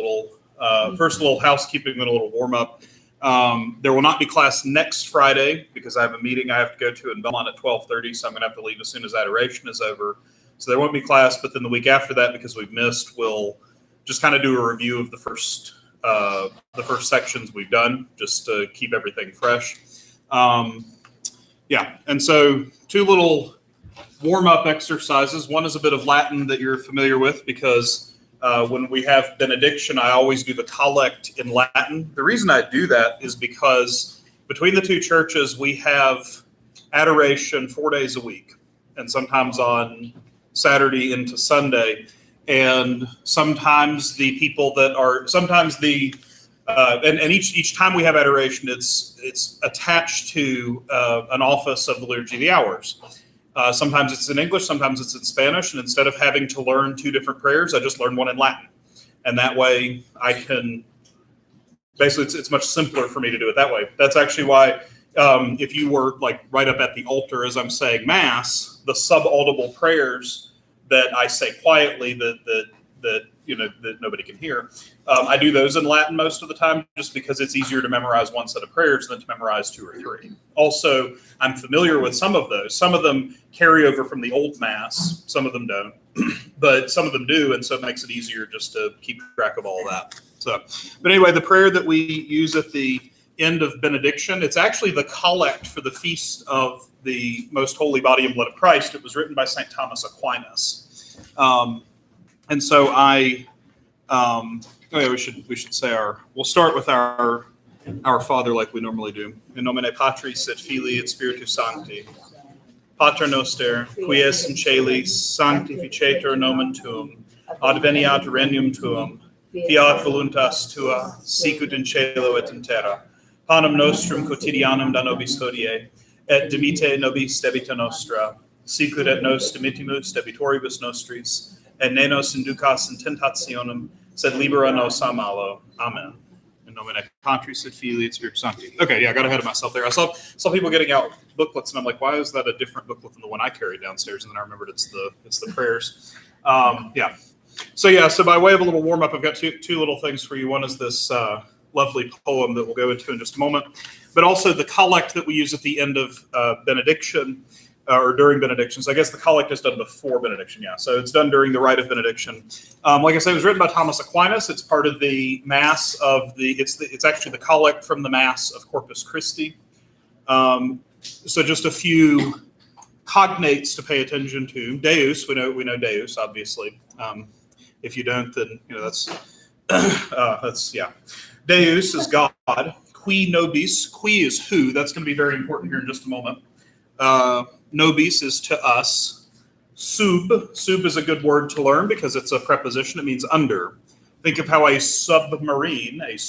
little housekeeping, then a little warm up. There will not be class next Friday because I have a meeting I have to go to in Belmont at 12:30, so I'm going to have to leave as soon as adoration is over. So there won't be class, but then the week after that, because we've missed, we'll just kind of do a review of the first sections we've done, just to keep everything fresh. And so 2 little warm-up exercises. One is a bit of Latin that you're familiar with because when we have benediction, I always do the collect in Latin. The reason I do that is because between the 2 churches, we have adoration 4 days a week, and sometimes on Saturday into Sunday. And sometimes the people that are, and each time we have adoration, it's attached to an office of the Liturgy of the Hours. Sometimes it's in English, sometimes it's in Spanish, and instead of having to learn 2 different prayers, I just learn one in Latin. And that way I can, basically it's much simpler for me to do it that way. That's actually why if you were like right up at the altar as I'm saying Mass, the subaudible prayers that I say quietly that nobody can hear, I do those in Latin most of the time just because it's easier to memorize 1 set of prayers than to memorize 2 or 3. Also, I'm familiar with some of those. Some of them carry over from the old Mass, some of them don't, but some of them do, and so it makes it easier just to keep track of all of that. So, but anyway, the prayer that we use at the end of benediction, it's actually the collect for the feast of the most holy body and blood of Christ. It was written by St. Thomas Aquinas. And so we should say we'll start with our Father like we normally do. In nomine Patris et Filii et Spiritus Sancti. Pater noster, qui es in caelis, sanctificetur nomen tuum, adveniat regnum tuum, fiat voluntas tua, sicut in caelo et in terra. Panem nostrum quotidianum da nobis hodie, et dimitte nobis debita nostra, sicut et nos dimittimus debitoribus nostris, et ne nos inducas in tentationem, sed libera nos a malo. Amen. In nomine Patris et Filii et Spiritus Sancti. Okay, I got ahead of myself there. I saw people getting out booklets, and I'm like, why is that a different booklet than the one I carried downstairs? And then I remembered it's the prayers. So by way of a little warm up, I've got two little things for you. One is this lovely poem that we'll go into in just a moment, but also the collect that we use at the end of benediction. Or during benediction. So I guess the collect is done before benediction, So it's done during the rite of benediction. Like I said, it was written by Thomas Aquinas. It's part of the Mass of it's actually the collect from the Mass of Corpus Christi. So just a few cognates to pay attention to. Deus, we know Deus, obviously. If you don't, then that's Deus is God. Qui nobis, qui is who. That's going to be very important here in just a moment. Nobis is to us. Sub is a good word to learn because it's a preposition. It means under. Think of how a submarinus,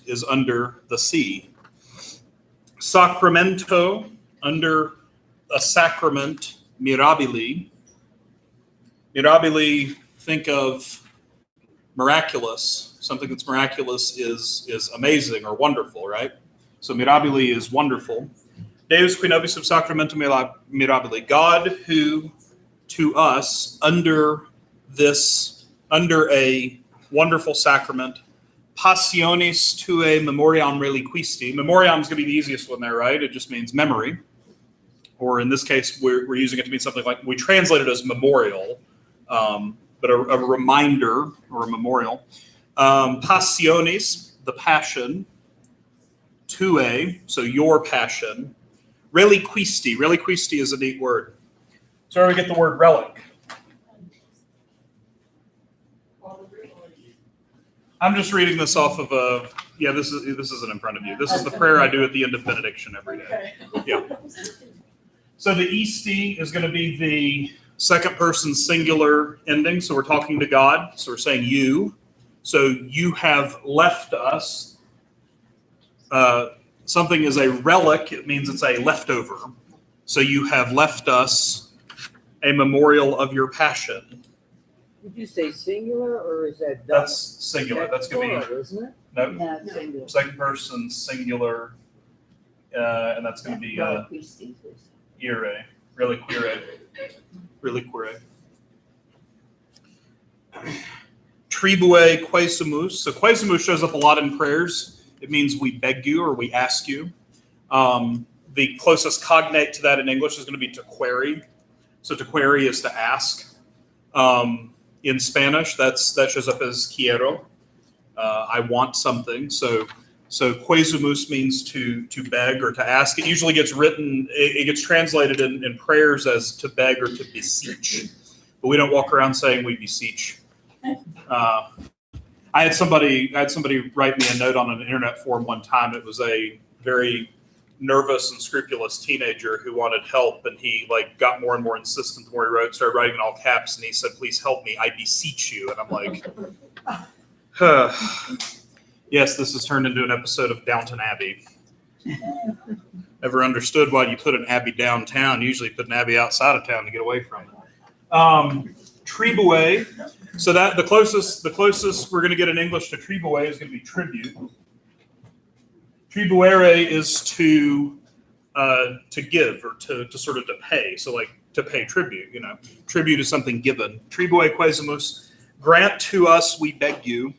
is under the sea. Sacramento, under a sacrament. Mirabili. Mirabili, think of miraculous. Something that's miraculous is amazing or wonderful, right? So mirabili is wonderful. Deus qui nobis sub sacramentum mirabili, God who to us under a wonderful sacrament, passionis tuae memoriam reliquisti. Memoriam is going to be the easiest one there, right? It just means memory, or in this case, we're using it to mean something like, we translate it as memorial, but a reminder or a memorial. Passionis, the passion, tuae, so your passion. Reliquisti. Reliquisti is a neat word. So where we get the word relic? I'm just reading this off of this isn't in front of you. This is the prayer I do at the end of benediction every day. Yeah. So the isti is going to be the second person singular ending. So we're talking to God. So we're saying you. So you have left us. Something is a relic, it means it's a leftover. So you have left us a memorial of your passion. Did you say singular or is that That's singular. That's going to be, isn't it? No, Singular. second person singular, and that's going to be ire, reliquire. Tribue quesumus. So quesumus shows up a lot in prayers. It means we beg you or we ask you. The closest cognate to that in English is going to be to query. So to query is to ask. In Spanish, that shows up as quiero. I want something. So quesumus means to beg or to ask. It usually gets written, it gets translated in prayers as to beg or to beseech. But we don't walk around saying we beseech. I had somebody write me a note on an internet forum one time. It was a very nervous and scrupulous teenager who wanted help, and he got more and more insistent the more he wrote, started writing in all caps, and he said, "Please help me, I beseech you." And I'm like, yes, this has turned into an episode of Downton Abbey. Never understood why you put an abbey downtown. Usually you put an abbey outside of town to get away from it. Tribue. So that the closest we're going to get in English to tribue is going to be tribute. Tribuere is to give or to sort of to pay. So to pay tribute. Tribute is something given. Tribue quesumus. Grant to us, we beg you.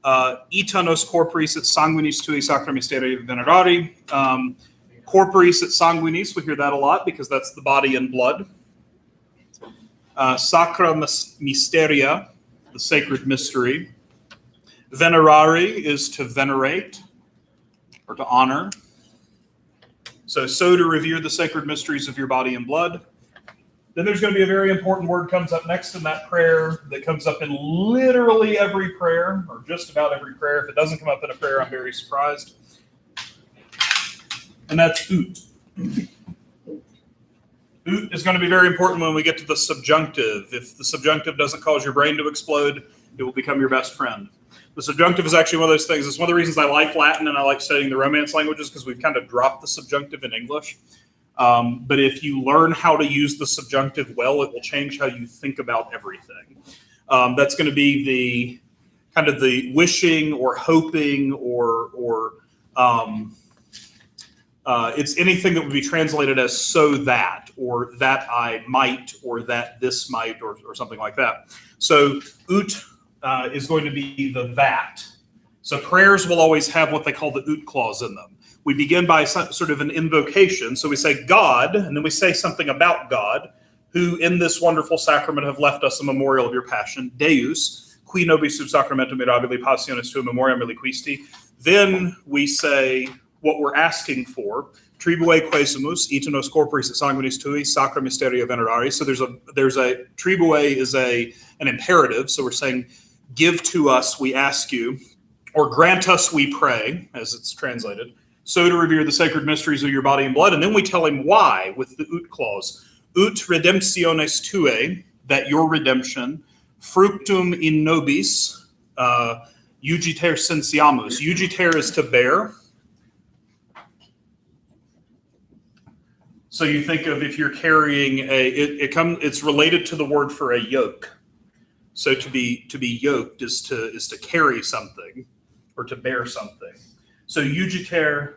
Ita nos corporis et sanguinis tui sacra mysteria venerari. Corporis et sanguinis, we hear that a lot because that's the body and blood. Sacra mysteria, the sacred mystery. Venerari is to venerate or to honor. So to revere the sacred mysteries of your body and blood. Then there's going to be a very important word comes up next in that prayer that comes up in literally every prayer, or just about every prayer. If it doesn't come up in a prayer, I'm very surprised. And that's ut. Ut is going to be very important when we get to the subjunctive. If the subjunctive doesn't cause your brain to explode, it will become your best friend. The subjunctive is actually one of those things. It's one of the reasons I like Latin and I like studying the Romance languages, because we've kind of dropped the subjunctive in English. But if you learn how to use the subjunctive well, it will change how you think about everything. That's going to be the kind of the wishing or hoping or it's anything that would be translated as so that, or that I might, or that this might, or something like that. So ut is going to be the that. So prayers will always have what they call the ut clause in them. We begin by sort of an invocation. So we say God, and then we say something about God, who in this wonderful sacrament have left us a memorial of your passion. Deus, qui nobis sub sacramentum mirabili passionis tua memoriam reliquisti. Then we say what we're asking for. Tribue quesumus, ita nos corporis et sanguinis tui, sacra mysteria venerari. So there's a tribue is an imperative. So we're saying, give to us, we ask you, or grant us, we pray, as it's translated. So to revere the sacred mysteries of your body and blood. And then we tell him why with the ut clause. Ut redemptiones tuae, that your redemption, fructum in nobis, jugiter sensiamus. Jugiter is to bear. So you think of if you're carrying it's related to the word for a yoke. So to be yoked is to carry something or to bear something. So jugiter,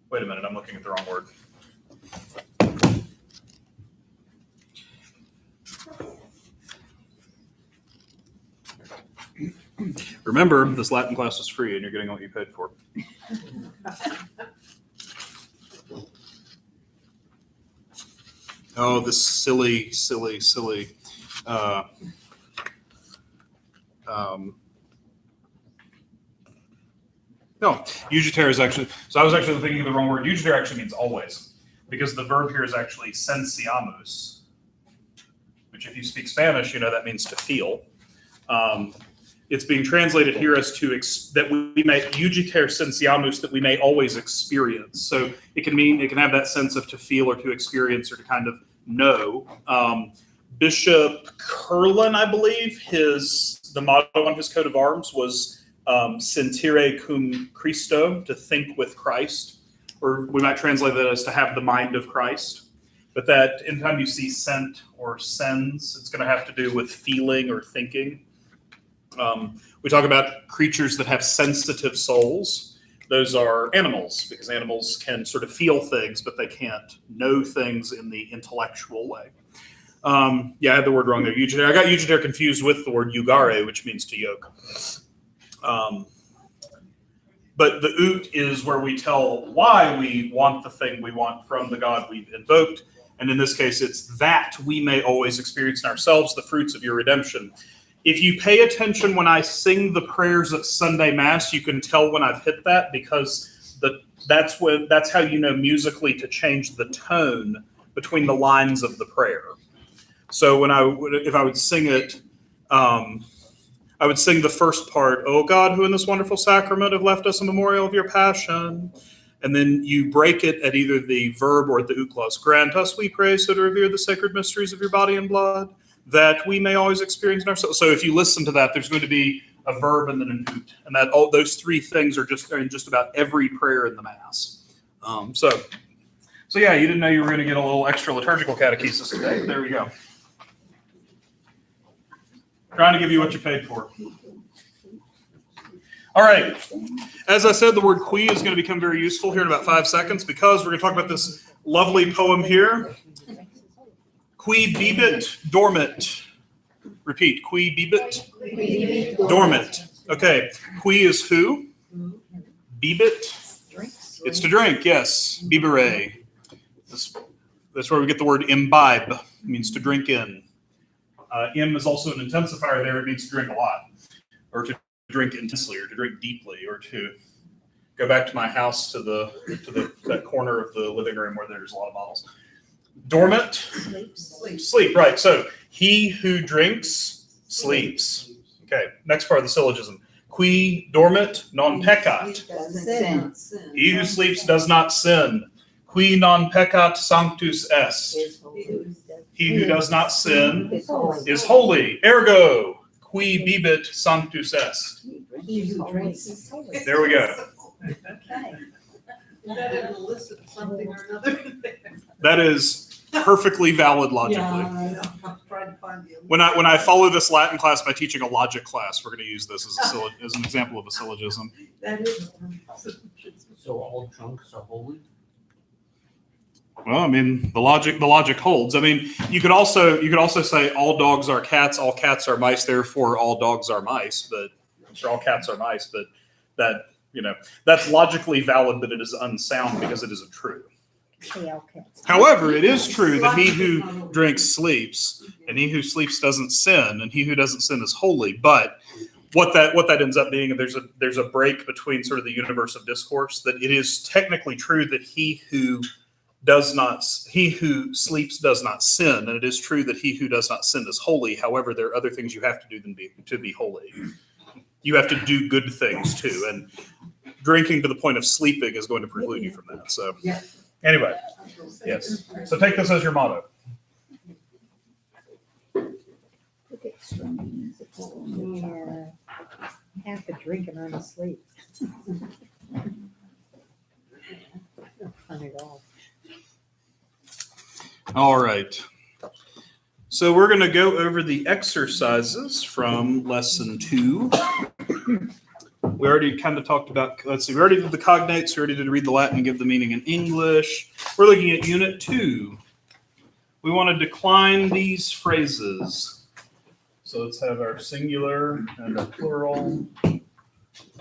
wait a minute, I'm looking at the wrong word. Remember, this Latin class is free and you're getting what you paid for. Oh, this silly. No, jugiter is actually, so I was actually thinking of the wrong word. Jugiter actually means always, because the verb here is actually sensiamus, which if you speak Spanish, that means to feel. It's being translated here as that we may, jugiter sensiamus, that we may always experience. So it can have that sense of to feel or to experience or to kind of know. Bishop Curlin, I believe, the motto on his coat of arms was sentire cum Christo, to think with Christ, or we might translate that as to have the mind of Christ. But that anytime you see sent or sends, it's going to have to do with feeling or thinking. We talk about creatures that have sensitive souls. Those are animals, because animals can sort of feel things, but they can't know things in the intellectual way. Yeah, I had the word wrong there. Ugiter. I got ugiter confused with the word ugare, which means to yoke. But the ut is where we tell why we want the thing we want from the God we've invoked. And in this case, it's that we may always experience in ourselves the fruits of your redemption. If you pay attention when I sing the prayers at Sunday Mass, you can tell when I've hit that, because that's how you know musically to change the tone between the lines of the prayer. So if I would sing it, I would sing the first part, "O God, who in this wonderful sacrament have left us a memorial of your passion." And then you break it at either the verb or at the ut clause. "Grant us, we pray, so to revere the sacred mysteries of your body and blood, that we may always experience in ourselves." So if you listen to that, there's going to be a verb and then an ut. And that all those three things are in just about every prayer in the Mass. So yeah, you didn't know you were going to get a little extra liturgical catechesis today. But there we go. Trying to give you what you paid for. All right. As I said, the word qui is going to become very useful here in about 5 seconds, because we're going to talk about this lovely poem here. Qui bibit dormit. Repeat. Qui bibit dormit. Okay. Qui is who? Bibit. It's to drink, yes. Bibere. That's where we get the word imbibe. It means to drink in. Im is also an intensifier there. It means to drink a lot, or to drink intensely, or to drink deeply, or to go back to my house to that corner of the living room where there's a lot of bottles. Dormant, sleep. Right. So he who drinks sleeps. Okay. Next part of the syllogism. Qui dormit non peccat. He who sleeps does not sin. Qui non peccat sanctus est. He who does not sin is holy. Ergo, qui bibit sanctus est. There we go. That elicit something or another. That is perfectly valid logically. I'm trying to find the When I follow this Latin class by teaching a logic class, we're going to use this as an example of a syllogism. That is. So all drunks are holy? Well, I mean, the logic holds. I mean, you could also say all dogs are cats, all cats are mice, therefore all dogs are mice, or all cats are mice, but that's logically valid, but it is unsound because it isn't true. However, it is true that he who drinks sleeps, and he who sleeps doesn't sin, and he who doesn't sin is holy. But what that ends up being, there's a break between sort of the universe of discourse, that it is technically true that he who sleeps does not sin, and it is true that he who does not sin is holy. However, there are other things you have to do to be holy. You have to do good things too, and drinking to the point of sleeping is going to preclude you from that. So, anyway, yes. So take this as your motto. Yeah, half a drink and I'm asleep. Not fun at all. All right. So we're going to go over the exercises from lesson 2. We already kind of talked about, we already did the cognates, we already did read the Latin and give the meaning in English. We're looking at unit 2. We want to decline these phrases. So let's have our singular and our plural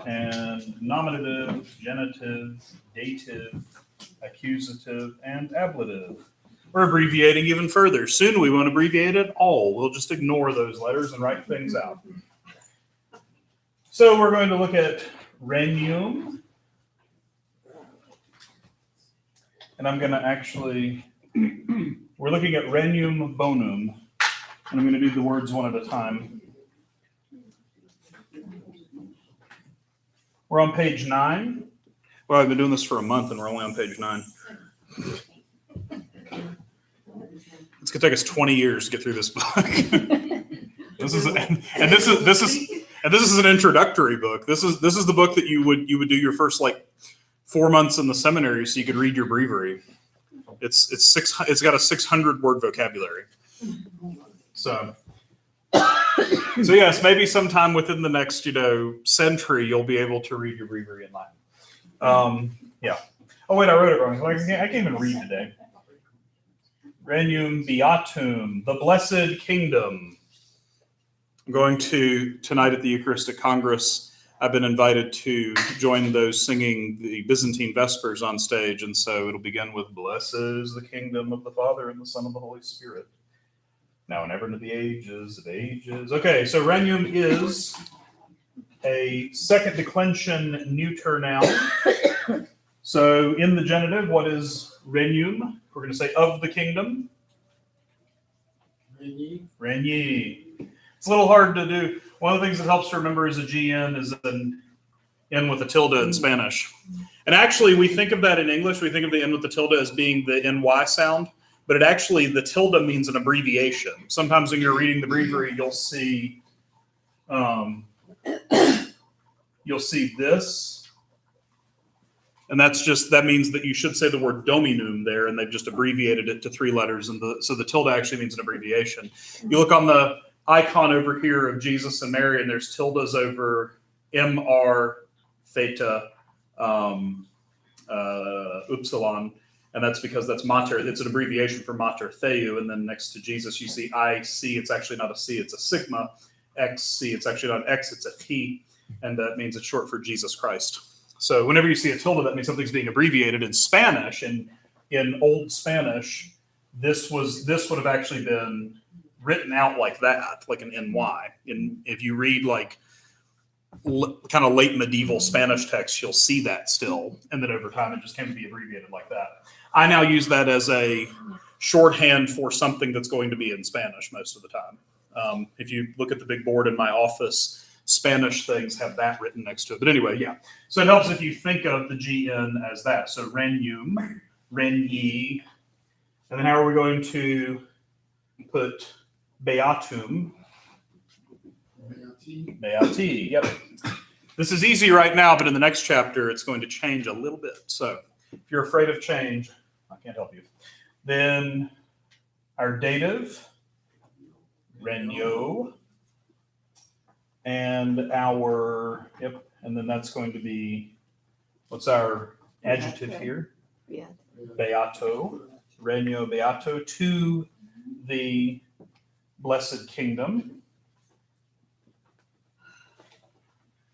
and nominative, genitive, dative, accusative, and ablative. We're abbreviating even further. Soon we won't abbreviate at all. We'll just ignore those letters and write things out. So we're going to look at regnum. And I'm going to we're looking at regnum bonum. And I'm going to do the words one at a time. We're on page 9. Well, I've been doing this for a month and we're only on page 9. It's going to take us 20 years to get through this book. This is an introductory book. This is the book that you would do your first 4 months in the seminary so you could read your breviary. It's got a 600 word vocabulary. So yes, maybe sometime within the next century you'll be able to read your breviary in Latin. Yeah. Oh wait, I wrote it wrong. I can't even read today. Regnum Beatum, the Blessed Kingdom. I'm going to, tonight at the Eucharistic Congress, I've been invited to join those singing the Byzantine Vespers on stage, and so it'll begin with, Blessed is the kingdom of the Father and the Son and the Holy Spirit, now and ever into the ages of ages. Okay, so Regnum is a second declension neuter noun. So in the genitive, what is Regnum? We're going to say of the kingdom. Regni. It's a little hard to do. One of the things that helps to remember is a GN is an N with a tilde in Spanish. And actually, we think of that in English. We think of the N with the tilde as being the NY sound, but it actually, the tilde means an abbreviation. Sometimes when you're reading the breviary, you'll see this. And that means that you should say the word dominum there, and they've just abbreviated it to 3 letters. And so the tilde actually means an abbreviation. You look on the icon over here of Jesus and Mary, and there's tildes over MR, theta, upsilon, and that's because that's mater. It's an abbreviation for mater theou, and then next to Jesus you see IC. It's actually not a C, it's a sigma. XC, it's actually not an X, it's a T, and that means it's short for Jesus Christ. So whenever you see a tilde, that means something's being abbreviated. In Spanish, in Old Spanish, this would have actually been written out like that, like an NY. If you read like kind of late medieval Spanish texts, you'll see that still. And then over time, it just came to be abbreviated like that. I now use that as a shorthand for something that's going to be in Spanish most of the time. If you look at the big board in my office, Spanish things have that written next to it. But anyway, yeah. So it helps if you think of the GN as that. So Regnum, Regni. And then how are we going to put Beatum? Beati, yep. This is easy right now, but in the next chapter, it's going to change a little bit. So if you're afraid of change, I can't help you. Then our dative, Regno. And and then that's going to be, what's our adjective here? Yeah. Beato, Regno Beato, to the Blessed Kingdom.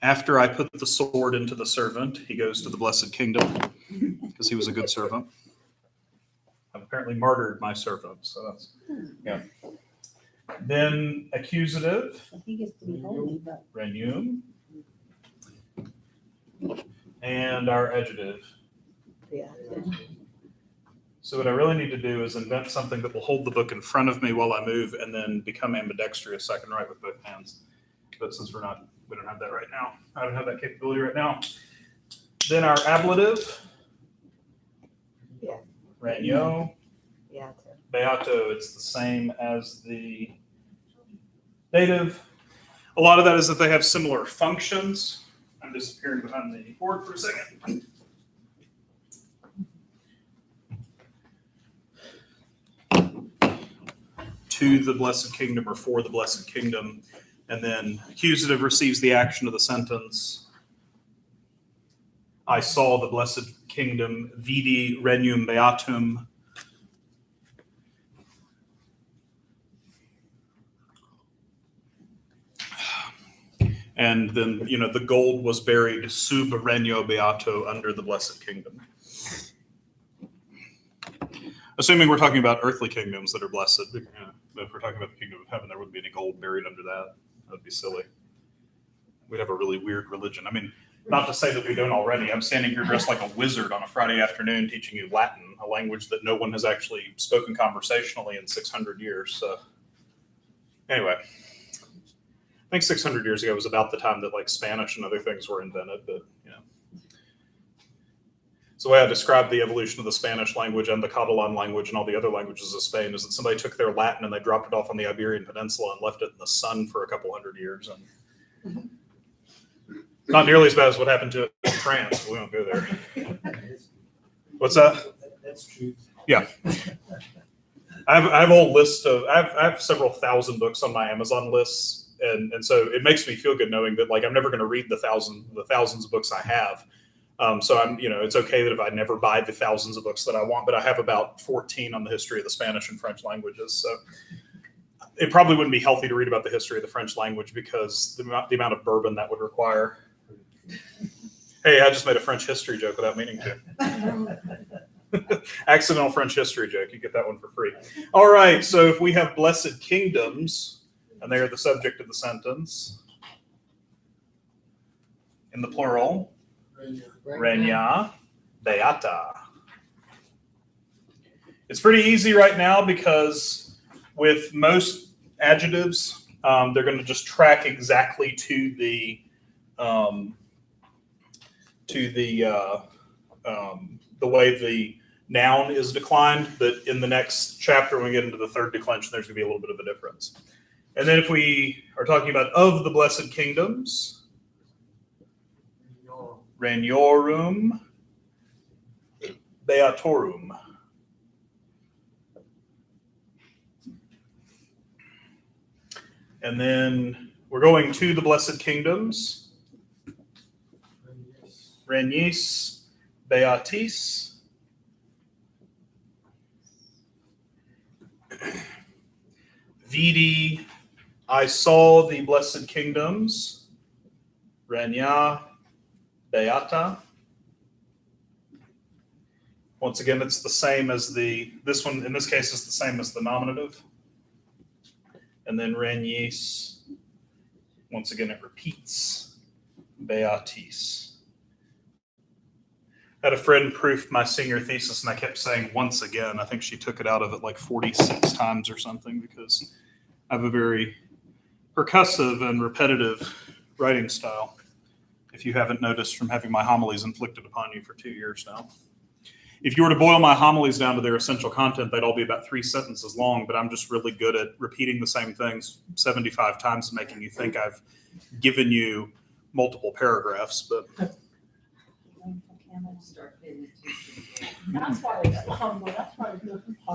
After I put the sword into the servant, he goes to the Blessed Kingdom because he was a good servant. I've apparently martyred my servant, so that's, yeah. Then accusative, I think it's to be holy, but Regnum, and our adjective. yeah. So what I really need to do is invent something that will hold the book in front of me while I move, and then become ambidextrous so I can write with both hands. But since we don't have that right now. I don't have that capability right now. Then our ablative. Yeah. Regno. Yeah. Beato, it's the same as the dative. A lot of that is that they have similar functions. I'm disappearing behind the board for a second. To the Blessed Kingdom or for the Blessed Kingdom. And then accusative receives the action of the sentence. I saw the Blessed Kingdom, vidi regnum beatum. And then, the gold was buried sub regno beato, under the Blessed Kingdom. Assuming we're talking about earthly kingdoms that are blessed. If we're talking about the kingdom of heaven, there wouldn't be any gold buried under that. That would be silly. We'd have a really weird religion. I mean, not to say that we don't already. I'm standing here dressed like a wizard on a Friday afternoon teaching you Latin, a language that no one has actually spoken conversationally in 600 years. So anyway, I think 600 years ago was about the time that Spanish and other things were invented, but So the way I describe the evolution of the Spanish language and the Catalan language and all the other languages of Spain is that somebody took their Latin and they dropped it off on the Iberian Peninsula and left it in the sun for a couple hundred years. And not nearly as bad as what happened to it in France. We won't go there. What's that? That's true. Yeah. I have a whole list of, I have several thousand books on my Amazon lists. And so it makes me feel good knowing that I'm never going to read the thousands of books I have. So it's okay that if I never buy the thousands of books that I want, but I have about 14 on the history of the Spanish and French languages. So it probably wouldn't be healthy to read about the history of the French language because the amount of bourbon that would require. Hey, I just made a French history joke without meaning to. Accidental French history joke. You get that one for free. All right. So if we have blessed kingdoms, and they are the subject of the sentence, in the plural, regna beata. It's pretty easy right now because with most adjectives, they're going to just track exactly to the way the noun is declined. But in the next chapter, when we get into the third declension, there's going to be a little bit of a difference. And then if we are talking about of the blessed kingdoms, regnorum beatorum. And then we're going to the blessed kingdoms, regnis beatis. Vidi, I saw the blessed kingdoms, regna beata. Once again, it's the same as this one, in this case, it's the same as the nominative. And then regnis, once again, it repeats, beatis. I had a friend proof my senior thesis, and I kept saying once again. I think she took it out of it like 46 times or something because I have a very percussive and repetitive writing style, if you haven't noticed from having my homilies inflicted upon you for 2 years now. If you were to boil my homilies down to their essential content, they'd all be about 3 sentences long, but I'm just really good at repeating the same things 75 times and making you think I've given you multiple paragraphs. But That's why it's humble. That's why it's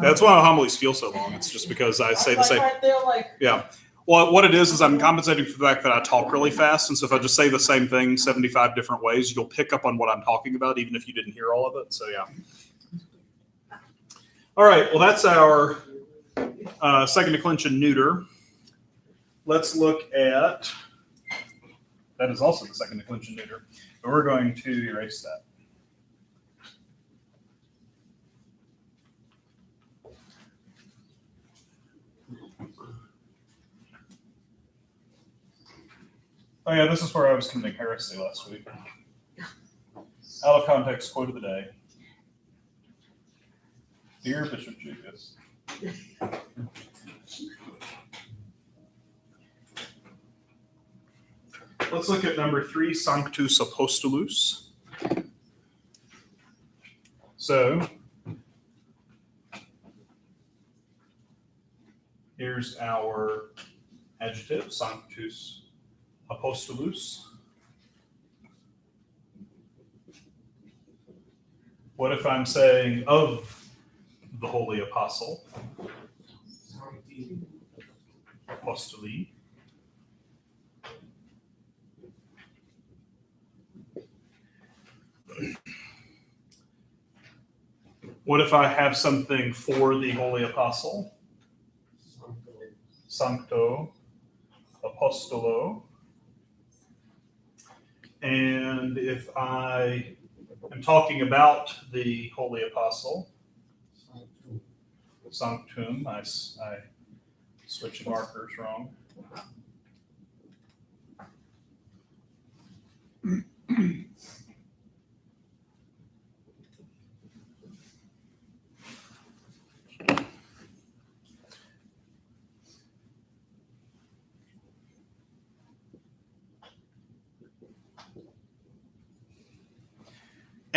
that's why homilies feel so long. It's just because I say the same. Right there, like, Yeah. Well, what it is I'm compensating for the fact that I talk really fast. And so if I just say the same thing 75 different ways, you'll pick up on what I'm talking about, even if you didn't hear all of it. So, yeah. All right. Well, that's our second declension neuter. Let's look at, that is also the second declension neuter. But we're going to erase that. Oh yeah, this is where I was committing heresy last week. Out of context quote of the day. Dear Bishop Judas. Let's look at number 3, Sanctus Apostolus. So, here's our adjective, Sanctus Apostolus. What if I'm saying of the Holy Apostle? Apostoli. What if I have something for the Holy Apostle? Sancto Apostolo. And if I am talking about the Holy Apostle, Sanctum, I switched markers wrong.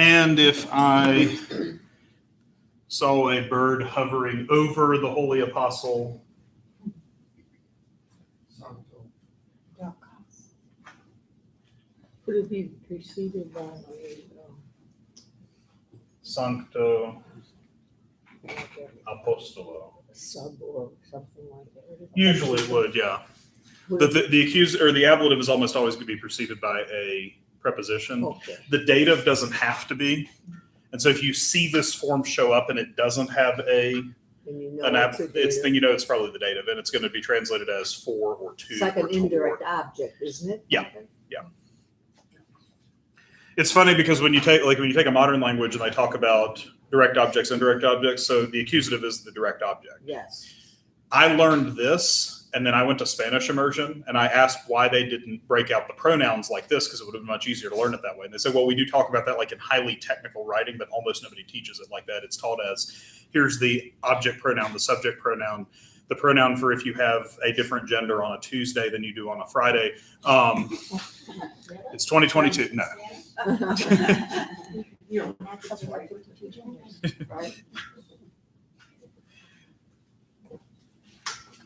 And if I saw a bird hovering over the Holy Apostle, could it be preceded by a Sancto Apostolo. sub or something like that? Usually it would, yeah. Would The accused or the ablative is almost always going to be preceded by a preposition. Okay. The dative doesn't have to be. And so if you see this form show up and it doesn't have And you know an it's a it's dative. then you know it's probably the dative, and it's going to be translated as for or to. It's like or an toward. indirect object, isn't it? Yeah. It's funny because when you take a modern language and they talk about direct objects, indirect objects, so the accusative is the direct object. Yes. I learned this, and then I went to Spanish immersion, and I asked why they didn't break out the pronouns like this, because it would have been much easier to learn it that way. And they said, well, we do talk about that like in highly technical writing, but almost nobody teaches it like that. It's taught as, here's the object pronoun, the subject pronoun, the pronoun for if you have a different gender on a Tuesday than you do on a Friday. It's 2022. No. You don't have to write 52 genders, right?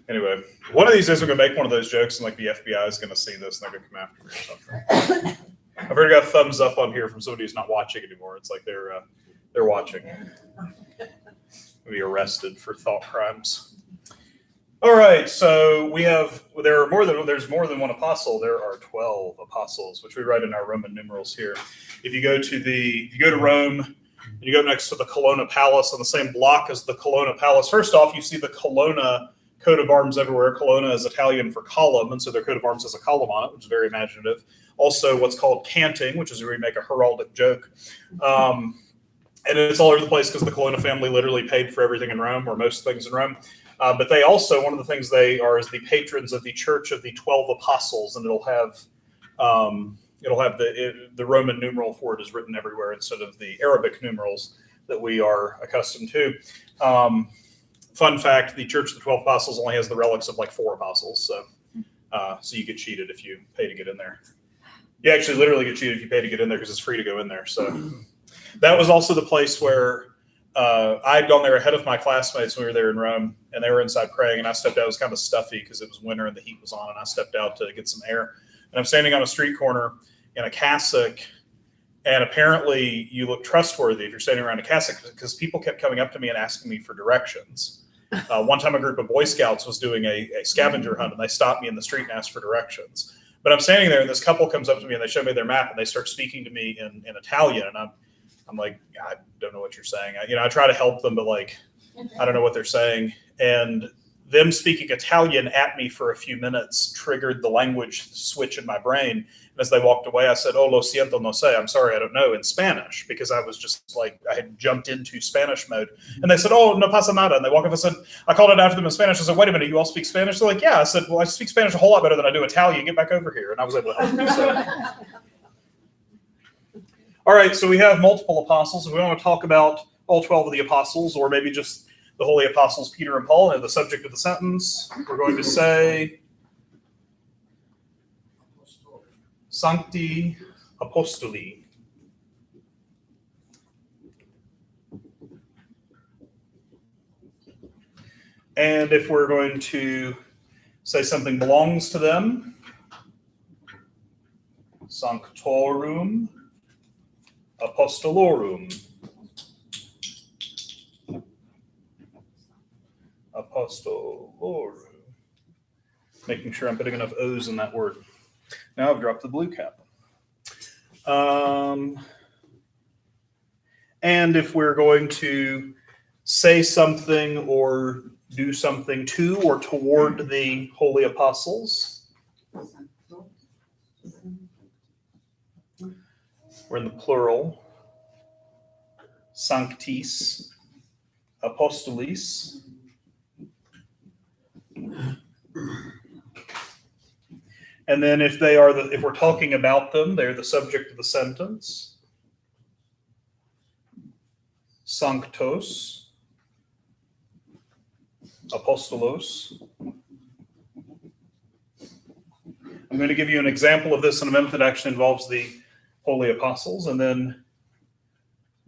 Anyway, one of these days I'm going to make one of those jokes, and like the FBI is going to see this and they're going to come after me or something. I've already got a thumbs up on here from somebody who's not watching anymore. It's like they're watching. Be arrested for thought crimes. All right, so there's more than one apostle. There are 12 apostles, which we write in our Roman numerals here. If you go to Rome, and you go next to the Colonna Palace on the same block as the Colonna Palace. First off, you see the Colonna coat of arms everywhere. Colonna is Italian for column, and so their coat of arms has a column on it, which is very imaginative. Also, what's called canting, which is where you make a heraldic joke. And it's all over the place because the Colonna family literally paid for everything in Rome, or most things in Rome. But they also, one of the things they are is the patrons of the Church of the 12 Apostles, and it'll have the Roman numeral for it is written everywhere instead of the Arabic numerals that we are accustomed to. Fun fact: the Church of the 12 Apostles only has the relics of like 4 apostles, so you get cheated if you pay to get in there. You actually literally get cheated if you pay to get in there because it's free to go in there. So that was also the place where I'd gone there ahead of my classmates when we were there in Rome, and they were inside praying, and I stepped out. It was kind of stuffy because it was winter and the heat was on, and I stepped out to get some air. And I'm standing on a street corner in a cassock, and apparently you look trustworthy if you're standing around a cassock, because people kept coming up to me and asking me for directions. One time a group of Boy Scouts was doing a scavenger hunt, and they stopped me in the street and asked for directions. But I'm standing there, and this couple comes up to me, and they show me their map, and they start speaking to me in Italian, and I'm like, I don't know what you're saying. I try to help them, but like, I don't know what they're saying. And them speaking Italian at me for a few minutes triggered the language switch in my brain. And as they walked away, I said, "Oh, lo siento, no sé." I'm sorry, I don't know, in Spanish, because I was just like, I had jumped into Spanish mode. And they said, "Oh, no pasa nada." And they walk up and said, I called it after them in Spanish. I said, "Wait a minute, you all speak Spanish?" They're like, "Yeah." I said, "Well, I speak Spanish a whole lot better than I do Italian. Get back over here." And I was able to help them. So. All right, so we have multiple apostles. If we want to talk about all 12 of the apostles, or maybe just the holy apostles Peter and Paul, and the subject of the sentence, we're going to say Sancti Apostoli. And if we're going to say something belongs to them, Sanctorum Apostolorum. Apostolorum. Making sure I'm putting enough O's in that word. Now I've dropped the blue cap. And if we're going to say something or do something to or toward the holy apostles, we're in the plural. Sanctis Apostolis. And then if we're talking about them, they're the subject of the sentence. Sanctos Apostolos. I'm going to give you an example of this in a minute that actually involves the holy apostles. And then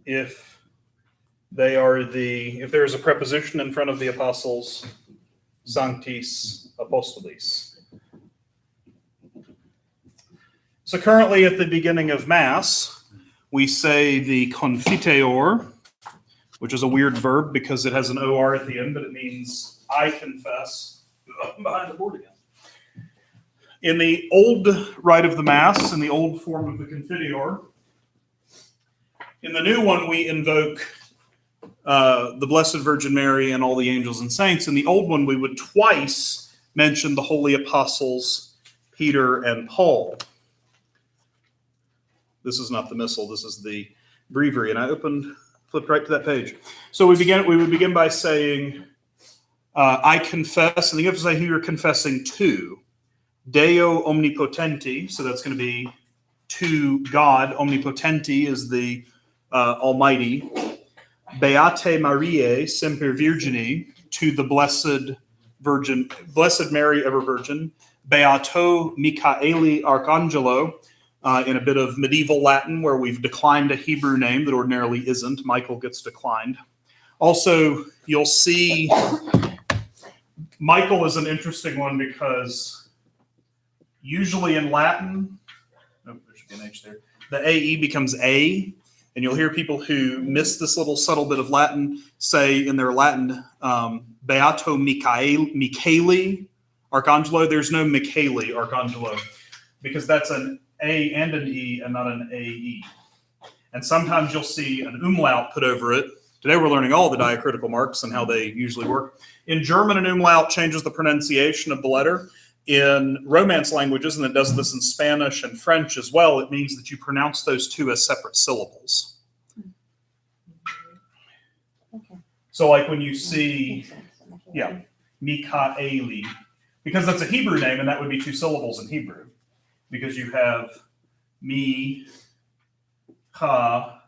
if there's a preposition in front of the apostles, Sanctis Apostolis. So currently at the beginning of Mass, we say the confiteor, which is a weird verb because it has an OR at the end, but it means I confess. I'm behind the board again. In the old rite of the Mass, in the old form of the Confiteor, in the new one, we invoke the Blessed Virgin Mary and all the angels and saints. In the old one, we would twice mention the holy apostles, Peter and Paul. This is not the missal, this is the breviary, and I flipped right to that page. So we would begin by saying, I confess, and you have to say who you're confessing to. Deo omnipotenti, so that's going to be to God. Omnipotenti is the Almighty. Beate Mariae semper Virgini, to the Blessed Virgin, Blessed Mary, ever Virgin. Beato Michaeli Arcangelo, in a bit of medieval Latin where we've declined a Hebrew name that ordinarily isn't. Michael gets declined. Also, you'll see Michael is an interesting one because usually in Latin, there should be an H there, the AE becomes A, and you'll hear people who miss this little subtle bit of Latin say in their Latin, Beato Michaeli Arcangelo. There's no Michaeli Arcangelo because that's an A and an E and not an AE. And sometimes you'll see an umlaut put over it. Today we're learning all the diacritical marks and how they usually work. In German, an umlaut changes the pronunciation of the letter. In Romance languages, and it does this in Spanish and French as well, it means that you pronounce those two as separate syllables. Okay. So like when you see, yeah, Mikaeli, because that's a Hebrew name, and that would be two syllables in Hebrew. Because you have Mi, Ha,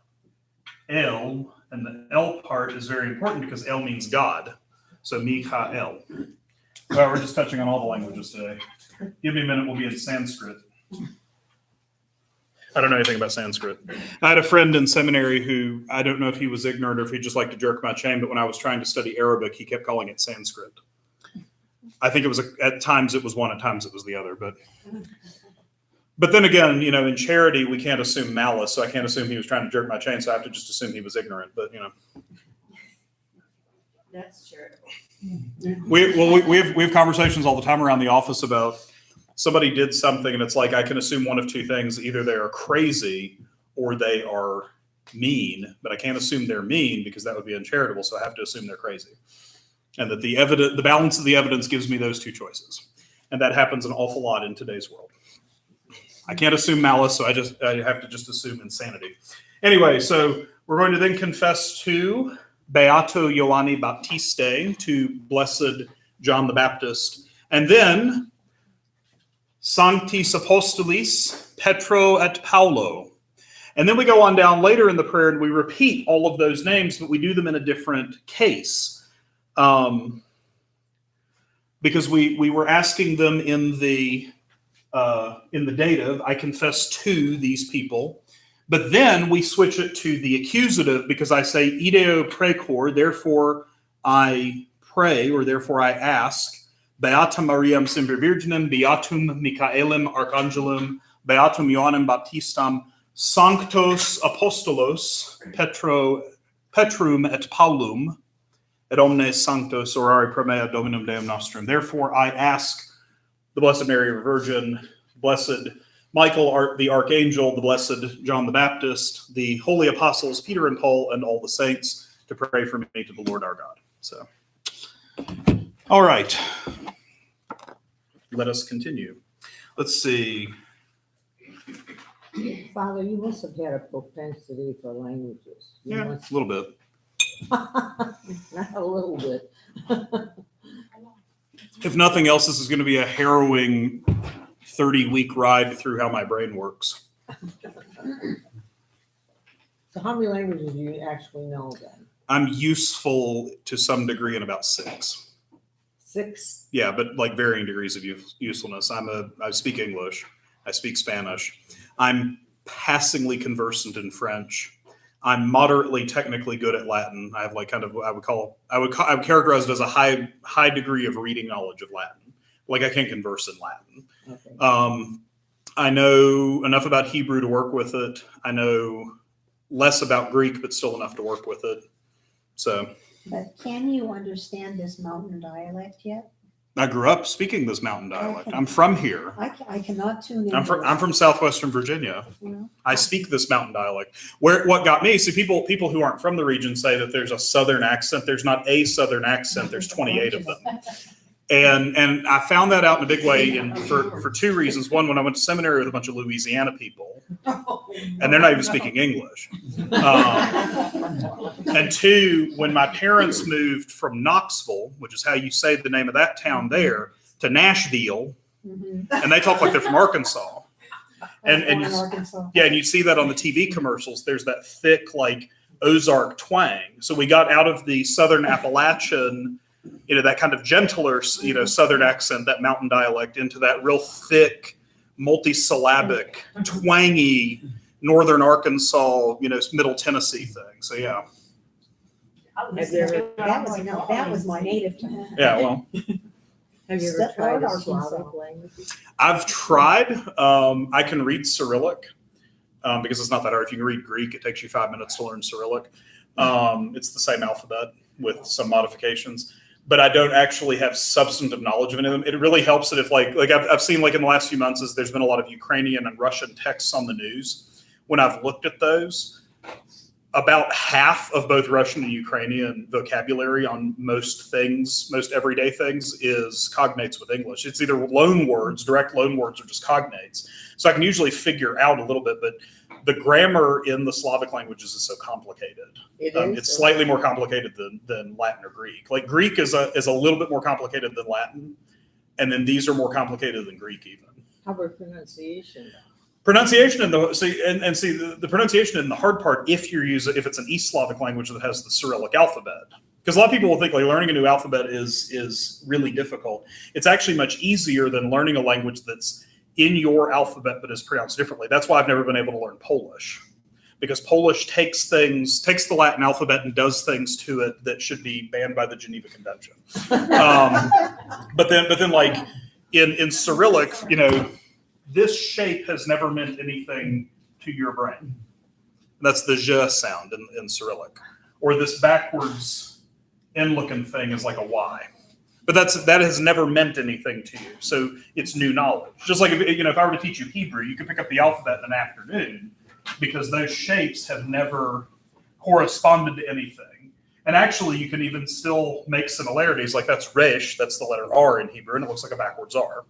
El, and the El part is very important because El means God. So Mikael. Well, we're just touching on all the languages today. Give me a minute, we'll be in Sanskrit. I don't know anything about Sanskrit. I had a friend in seminary who, I don't know if he was ignorant or if he just liked to jerk my chain, but when I was trying to study Arabic, he kept calling it Sanskrit. I think it was, at times it was one, at times it was the other, but then again, you know, in charity, we can't assume malice, so I can't assume he was trying to jerk my chain, so I have to just assume he was ignorant, but, you know. That's charitable. We have conversations all the time around the office about somebody did something, and it's like I can assume one of two things. Either they are crazy or they are mean, but I can't assume they're mean because that would be uncharitable, so I have to assume they're crazy. And that the balance of the evidence gives me those two choices. And that happens an awful lot in today's world. I can't assume malice, so I have to just assume insanity. Anyway, so we're going to then confess to Beato Ioanni Baptiste, to Blessed John the Baptist, and then Sanctis Apostolis Petro et Paulo. And then we go on down later in the prayer and we repeat all of those names, but we do them in a different case. Because we were asking them in the dative, I confess to these people. But then we switch it to the accusative because I say, ideo precor, therefore I pray, or therefore I ask, Beata Mariam semper Virginem, Beatum Michaelem Archangelum, Beatum Ioannem Baptistam, Sanctos Apostolos, Petrum et Paulum, et omnes sanctos orari pro mea Dominum Deum Nostrum. Therefore I ask the Blessed Mary, Virgin, Blessed Michael, the Archangel, the Blessed John the Baptist, the Holy Apostles, Peter and Paul, and all the saints to pray for me to the Lord our God. So, all right. Let us continue. Let's see. Father, you must have had a propensity for languages. You Yeah, must- a little bit. Not a little bit. If nothing else, this is going to be a harrowing 30-week ride through how my brain works. So how many languages do you actually know then? I'm useful to some degree in about 6. 6? Yeah, but like varying degrees of usefulness. I speak English. I speak Spanish. I'm passingly conversant in French. I'm moderately technically good at Latin. I have like kind of I would characterize it as a high degree of reading knowledge of Latin. Like I can converse in Latin. Okay. I know enough about Hebrew to work with it. I know less about Greek, but still enough to work with it. So But can you understand this mountain dialect yet? I grew up speaking this mountain dialect. I'm from here. I cannot tune in. I'm from Southwestern Virginia. You know? I speak this mountain dialect. What got me? See, people who aren't from the region say that there's a Southern accent. There's not a Southern accent. There's 28 of them. And I found that out in a big way for two reasons. One, when I went to seminary with a bunch of Louisiana people, and they're not even speaking English. And two, when my parents moved from Knoxville, which is how you say the name of that town there, to Nashville, and they talk like they're from Arkansas. And you see that on the TV commercials. There's that thick, like, Ozark twang. So we got out of the Southern Appalachian, that kind of gentler, Southern accent, that mountain dialect, into that real thick, multisyllabic, twangy Northern Arkansas, Middle Tennessee thing. So yeah. That was my native tongue. Yeah, well. Have you ever tried a Slavic language? I've tried. I can read Cyrillic because it's not that hard. If you can read Greek, it takes you 5 minutes to learn Cyrillic. It's the same alphabet with some modifications. But I don't actually have substantive knowledge of any of them. It really helps that if like I've seen like in the last few months, there's been a lot of Ukrainian and Russian texts on the news. When I've looked at those, about half of both Russian and Ukrainian vocabulary on most things, most everyday things, is cognates with English. It's either loan words, direct loan words, or just cognates. So I can usually figure out a little bit, but the grammar in the Slavic languages is so complicated. It's slightly more complicated than Latin or Greek. Like Greek is a little bit more complicated than Latin, and then these are more complicated than Greek even. How about pronunciation? Pronunciation and the pronunciation and the hard part if it's an East Slavic language that has the Cyrillic alphabet. Because a lot of people will think like learning a new alphabet is really difficult. It's actually much easier than learning a language that's in your alphabet but is pronounced differently. That's why I've never been able to learn Polish. Because Polish takes the Latin alphabet and does things to it that should be banned by the Geneva Convention. But then like in Cyrillic, this shape has never meant anything to your brain. That's the zh sound in Cyrillic. Or this backwards end-looking thing is like a Y. But that has never meant anything to you. So it's new knowledge. Just like if I were to teach you Hebrew, you could pick up the alphabet in an afternoon because those shapes have never corresponded to anything. And actually, you can even still make similarities. Like that's resh, that's the letter R in Hebrew, and it looks like a backwards R.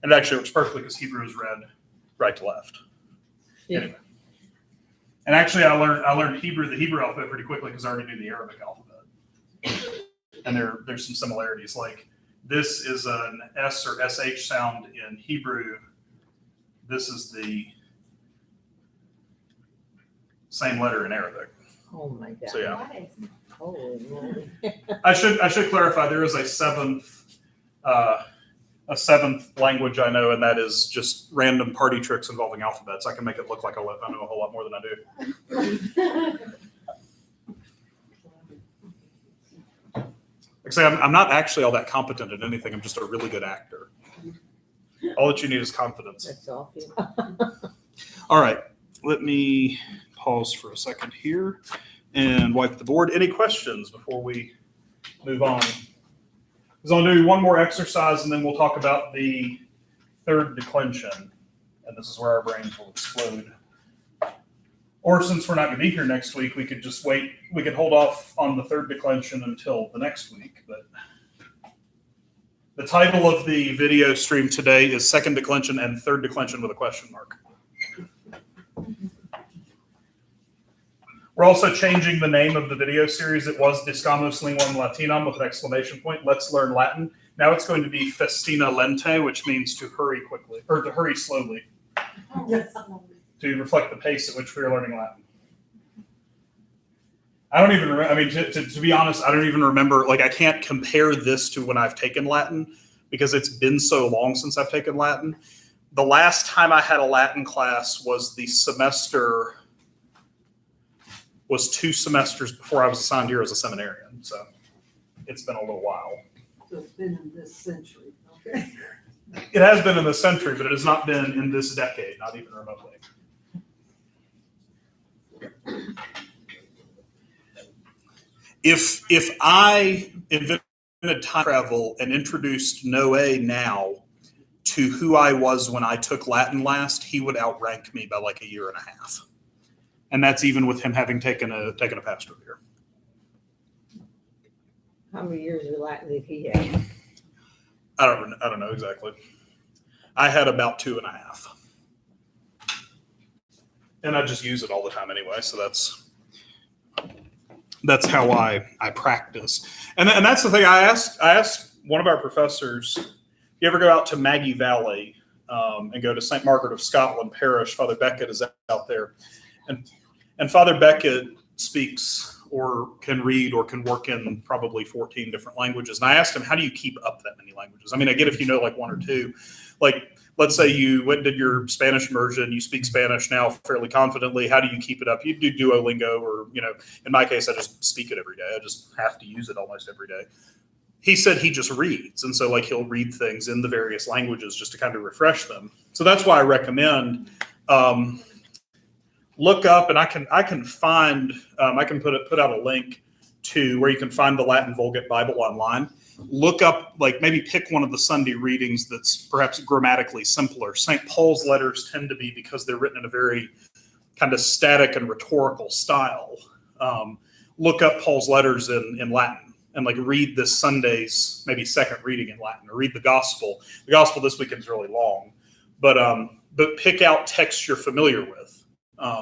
And it actually works perfectly because Hebrew is read right to left. Yeah. Anyway. And actually, I learned the Hebrew alphabet pretty quickly because I already knew the Arabic alphabet. And there's some similarities. Like this is an S or SH sound in Hebrew. This is the same letter in Arabic. Oh my God. So yeah. Holy moly. I should clarify. There is a seventh language I know, and that is just random party tricks involving alphabets. I can make it look like I know a whole lot more than I do. Like I say, I'm not actually all that competent at anything. I'm just a really good actor. All that you need is confidence. That's awful. All right. Let me pause for a second here and wipe the board. Any questions before we move on? Because I'll do one more exercise and then we'll talk about the third declension. And this is where our brains will explode. Or since we're not going to be here next week, we could just wait. We could hold off on the third declension until the next week. But the title of the video stream today is Second Declension and Third Declension with a question mark. We're also changing the name of the video series. It was Discamus, Linguam, Latinam with an exclamation point. Let's learn Latin. Now it's going to be Festina Lente, which means to hurry quickly, or to hurry slowly. Yes. To reflect the pace at which we are learning Latin. I don't even remember. I mean, to be honest, I don't even remember. Like, I can't compare this to when I've taken Latin because it's been so long since I've taken Latin. The last time I had a Latin class was the semester, was 2 semesters before I was assigned here as a seminarian. So it's been a little while. So it's been in this century, okay? It has been in this century, but it has not been in this decade, not even remotely. If I invented time travel and introduced Noé now to who I was when I took Latin last, he would outrank me by like a year and a half. And that's even with him having taken a pastorate here. How many years of Latin did he have? I don't know exactly. I had about 2.5. And I just use it all the time anyway, so that's how I practice. And that's the thing. I asked one of our professors, you ever go out to Maggie Valley and go to St. Margaret of Scotland Parish? Father Beckett is out there. And Father Beckett speaks or can read or can work in probably 14 different languages. And I asked him, how do you keep up that many languages? I mean, I get if you know like one or two. Like, let's say you went and did your Spanish immersion, you speak Spanish now fairly confidently. How do you keep it up? You do Duolingo or, in my case, I just speak it every day. I just have to use it almost every day. He said he just reads. And so like he'll read things in the various languages just to kind of refresh them. So that's why I recommend look up, and I can find, I can put out a link to where you can find the Latin Vulgate Bible online. Look up, like maybe pick one of the Sunday readings that's perhaps grammatically simpler. St. Paul's letters tend to be, because they're written in a very kind of static and rhetorical style. Look up Paul's letters in Latin and like read this Sunday's maybe second reading in Latin, or read the gospel. The gospel this weekend is really long, but pick out texts you're familiar with.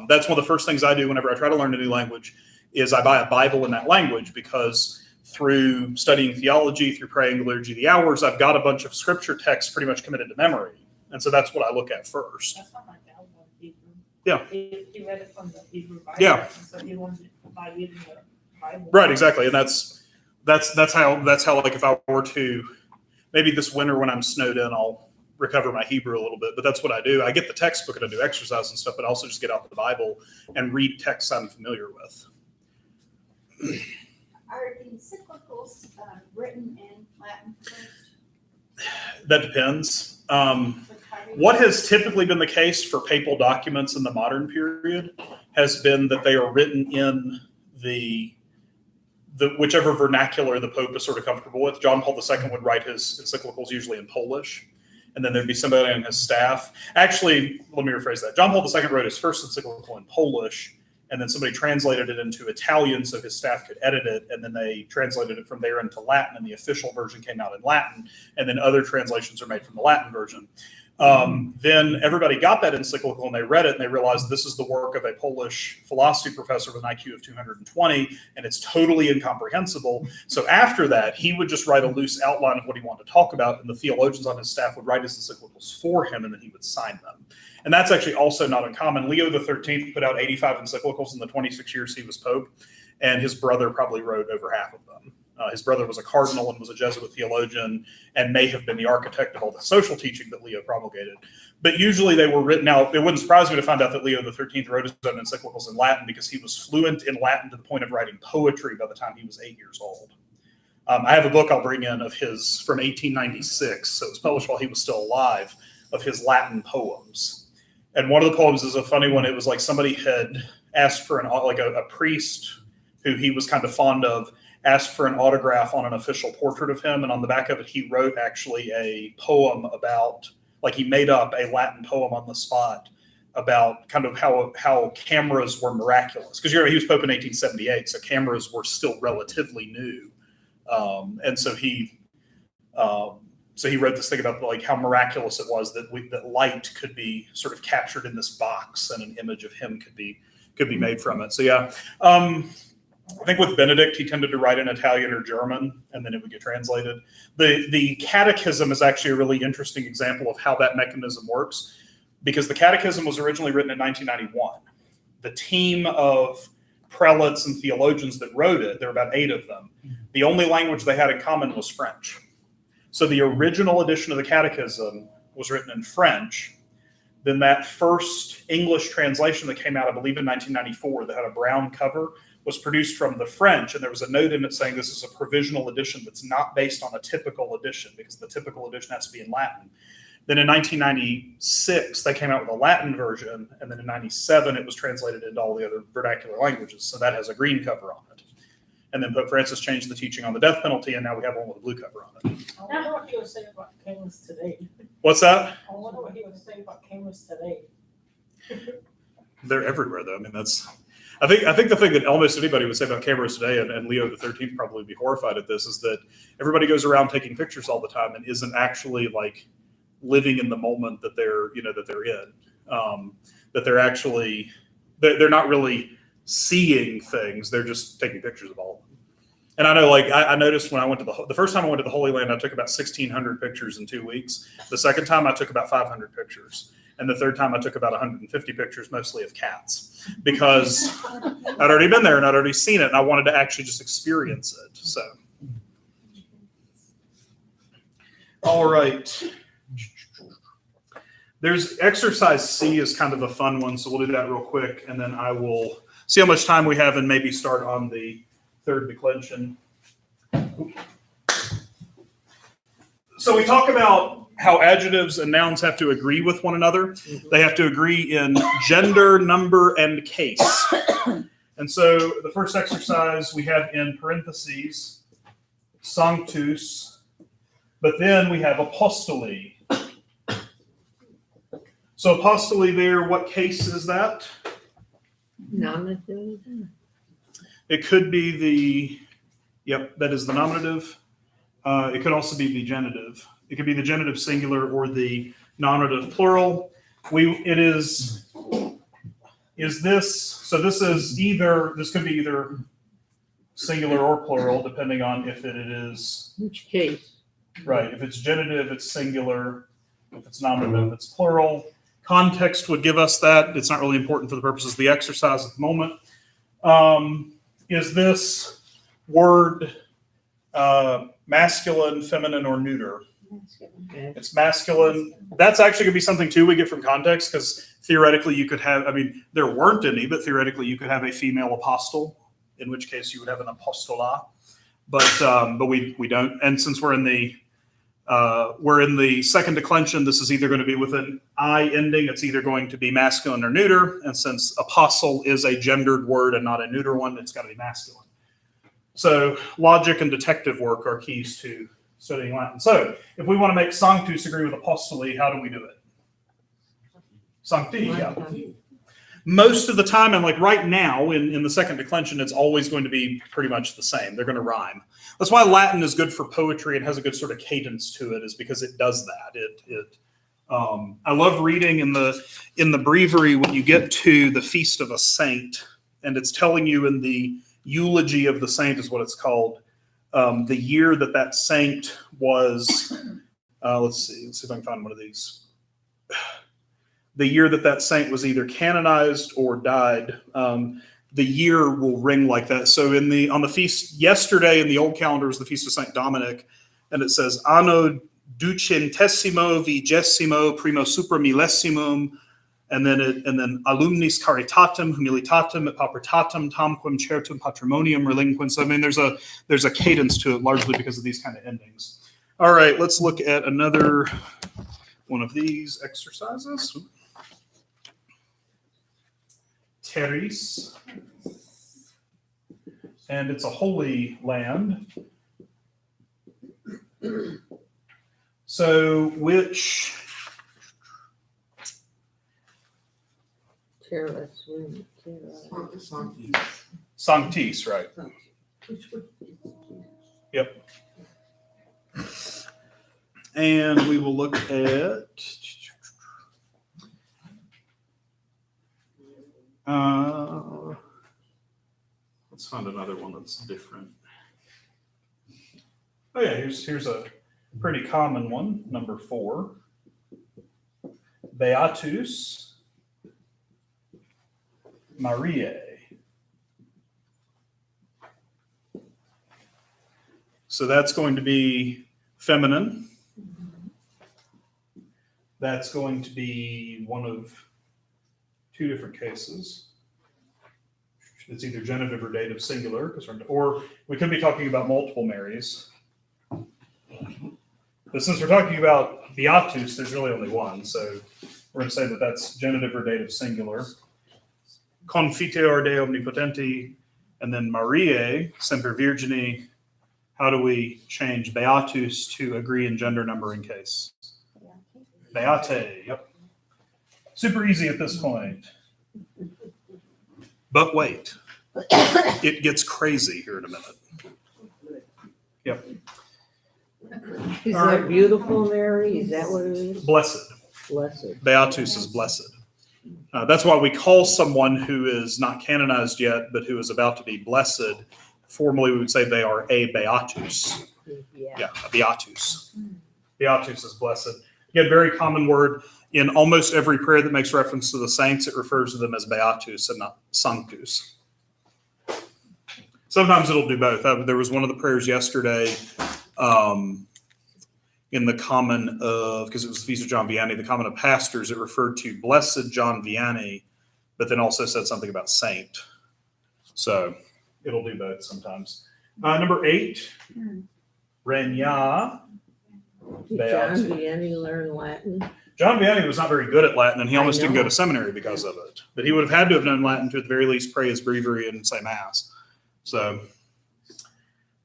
That's one of the first things I do whenever I try to learn a new language is I buy a Bible in that language, because through studying theology, through praying the Liturgy of the Hours, I've got a bunch of scripture texts pretty much committed to memory. And so that's what I look at first. That's not my dad was Hebrew. Yeah. He read it from the Hebrew Bible. Yeah. So he wanted by reading the Bible. Right, exactly. And that's how like if I were to, maybe this winter when I'm snowed in, I'll recover my Hebrew a little bit, but that's what I do. I get the textbook and I do exercise and stuff, but I also just get out the Bible and read texts I'm familiar with. Are the encyclicals written in Latin first? That depends. What has typically been the case for papal documents in the modern period has been that they are written in the whichever vernacular the Pope is sort of comfortable with. John Paul II would write his encyclicals usually in Polish, and then there'd be somebody on his staff. Actually, let me rephrase that. John Paul II wrote his first encyclical in Polish, and then somebody translated it into Italian so his staff could edit it, and then they translated it from there into Latin, and the official version came out in Latin, and then other translations are made from the Latin version. Then everybody got that encyclical and they read it and they realized this is the work of a Polish philosophy professor with an IQ of 220, and it's totally incomprehensible. So after that, he would just write a loose outline of what he wanted to talk about, and the theologians on his staff would write his encyclicals for him, and then he would sign them. And that's actually also not uncommon. Leo XIII put out 85 encyclicals in the 26 years he was Pope, and his brother probably wrote over half of them. His brother was a cardinal and was a Jesuit theologian and may have been the architect of all the social teaching that Leo promulgated. But usually they were written out. It wouldn't surprise me to find out that Leo XIII wrote his own encyclicals in Latin because he was fluent in Latin to the point of writing poetry by the time he was 8 years old. I have a book I'll bring in of his from 1896, so it was published while he was still alive, of his Latin poems. And one of the poems is a funny one. It was like somebody had asked for a priest who he was kind of fond of, asked for an autograph on an official portrait of him. And on the back of it, he wrote actually a poem about, like he made up a Latin poem on the spot about kind of how cameras were miraculous. Because he was Pope in 1878, so cameras were still relatively new. And so he wrote this thing about like how miraculous it was that light could be sort of captured in this box and an image of him could be made from it. So yeah. I think with Benedict, he tended to write in Italian or German, and then it would get translated. The Catechism is actually a really interesting example of how that mechanism works, because the Catechism was originally written in 1991. The team of prelates and theologians that wrote it, there were about 8 of them. The only language they had in common was French. So the original edition of the Catechism was written in French. Then that first English translation that came out, I believe in 1994, that had a brown cover, was produced from the French, and there was a note in it saying this is a provisional edition that's not based on a typical edition, because the typical edition has to be in Latin. Then in 1996, they came out with a Latin version, and then in 97, it was translated into all the other vernacular languages, so that has a green cover on it. And then Pope Francis changed the teaching on the death penalty, and now we have one with a blue cover on it. I wonder what he was saying about cameras today. What's that? I wonder what he was saying about cameras today. They're everywhere, though. I mean, that's. I think the thing that almost anybody would say about cameras today, and Leo the 13th probably would be horrified at this, is that everybody goes around taking pictures all the time and isn't actually like living in the moment that they're in. That they're actually they're not really seeing things; they're just taking pictures of all of them. And I know, like I noticed when I went to the first time I went to the Holy Land, I took about 1,600 pictures in 2 weeks. The second time I took about 500 pictures. And the third time I took about 150 pictures, mostly of cats, because I'd already been there and I'd already seen it, and I wanted to actually just experience it. So, all right. There's exercise C is kind of a fun one, so we'll do that real quick, and then I will see how much time we have and maybe start on the third declension. So we talk about how adjectives and nouns have to agree with one another. They have to agree in gender, number, and case. And so the first exercise we have in parentheses, sanctus, but then we have apostoli. So apostoli there, what case is that? Nominative. It could be that is the nominative. It could also be the genitive. It could be the genitive singular or the nominative plural. This could be either singular or plural, depending on if it is. Which case? Right. If it's genitive, it's singular. If it's nominative, it's plural. Context would give us that. It's not really important for the purposes of the exercise at the moment. Is this word masculine, feminine, or neuter? It's masculine. That's actually going to be something too we get from context, because theoretically you could have, there weren't any, but theoretically you could have a female apostle, in which case you would have an apostola, but we don't. And since we're in the second declension, this is either going to be with an I ending, it's either going to be masculine or neuter. And since apostle is a gendered word and not a neuter one, it's got to be masculine. So logic and detective work are keys to studying Latin. So if we want to make sanctus agree with apostoli, how do we do it? Sancti, yeah. Most of the time, and like right now in the second declension, it's always going to be pretty much the same. They're going to rhyme. That's why Latin is good for poetry and has a good sort of cadence to it, is because it does that. I love reading in the breviary when you get to the feast of a saint, and it's telling you in the eulogy of the saint is what it's called. The year that saint was, let's see if I can find one of these. The year that saint was either canonized or died, the year will ring like that. So on the feast yesterday in the old calendar is the feast of Saint Dominic, and it says anno ducentesimo vigesimo primo supra millennium, and then alumnis caritatem humilitatem et paupertatem tamquam certum patrimonium relinquent. So there's a cadence to it, largely because of these kind of endings. All right, let's look at another one of these exercises. Terris, and it's a holy land. So which Terrace. sanctis, right? Yep. And we will look at let's find another one that's different. Oh yeah, here's a pretty common one, number 4. Beatus Mariae. So that's going to be feminine. That's going to be one of 2 different cases. It's either genitive or dative singular, or we could be talking about multiple Marys. But since we're talking about beatus, there's really only one, so we're going to say that that's genitive or dative singular. Confiteor Dei omnipotenti, And then Mariae, semper virgine. How do we change beatus to agree in gender numbering case? Beate, yep. Super easy at this point. But wait, it gets crazy here in a minute. Yep. Is All right. that beautiful, Mary? Is that what it is? Blessed. Blessed. Beatus is blessed. That's why we call someone who is not canonized yet, but who is about to be blessed. Formally, we would say they are a beatus. Yeah, a beatus. Beatus is blessed. Again, very common word. In almost every prayer that makes reference to the saints, it refers to them as beatus and not sanctus. Sometimes it'll do both. There was one of the prayers yesterday in the common of, because it was the Feast of John Vianney, the common of pastors, it referred to Blessed John Vianney, but then also said something about saint. So it'll do both sometimes. Number 8, Regna. Did John Vianney learn Latin? John Vianney was not very good at Latin, and he almost I didn't know. go to seminary because of it. But he would have had to have known Latin to at the very least pray his breviary and say Mass. So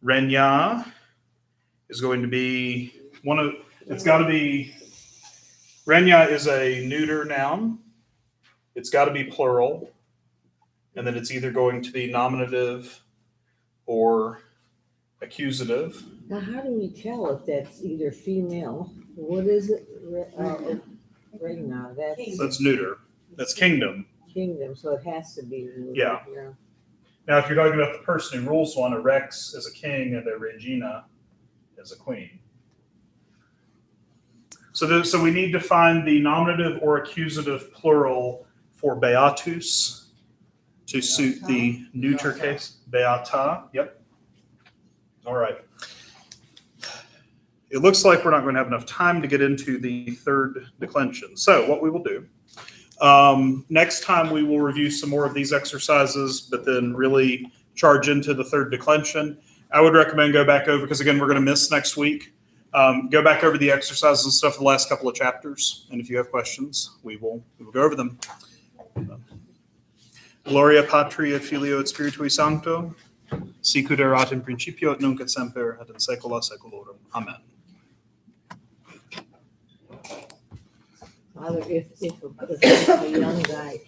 Regna is going to be it's got to be, Regna is a neuter noun. It's got to be plural. And then it's either going to be nominative or accusative. Now, how do we tell if that's either female? What is it? Regna, that's That's neuter. That's kingdom. kingdom, so it has to be. Yeah. Now, if you're talking about the person who rules one, a rex is a king and a regina is a queen. So we need to find the nominative or accusative plural for beatus to suit the neuter case. Beata, yep. All right. It looks like we're not going to have enough time to get into the third declension. So what we will do, next time we will review some more of these exercises, but then really charge into the third declension. I would recommend go back over, because again, we're going to miss next week. Go back over the exercises and stuff for the last couple of chapters. And if you have questions, we will go over them. Gloria Patri et Filio et Spiritui Sancto, sicut erat in principio et nunc et semper et in saecula saeculorum. Amen. Father, if a young guy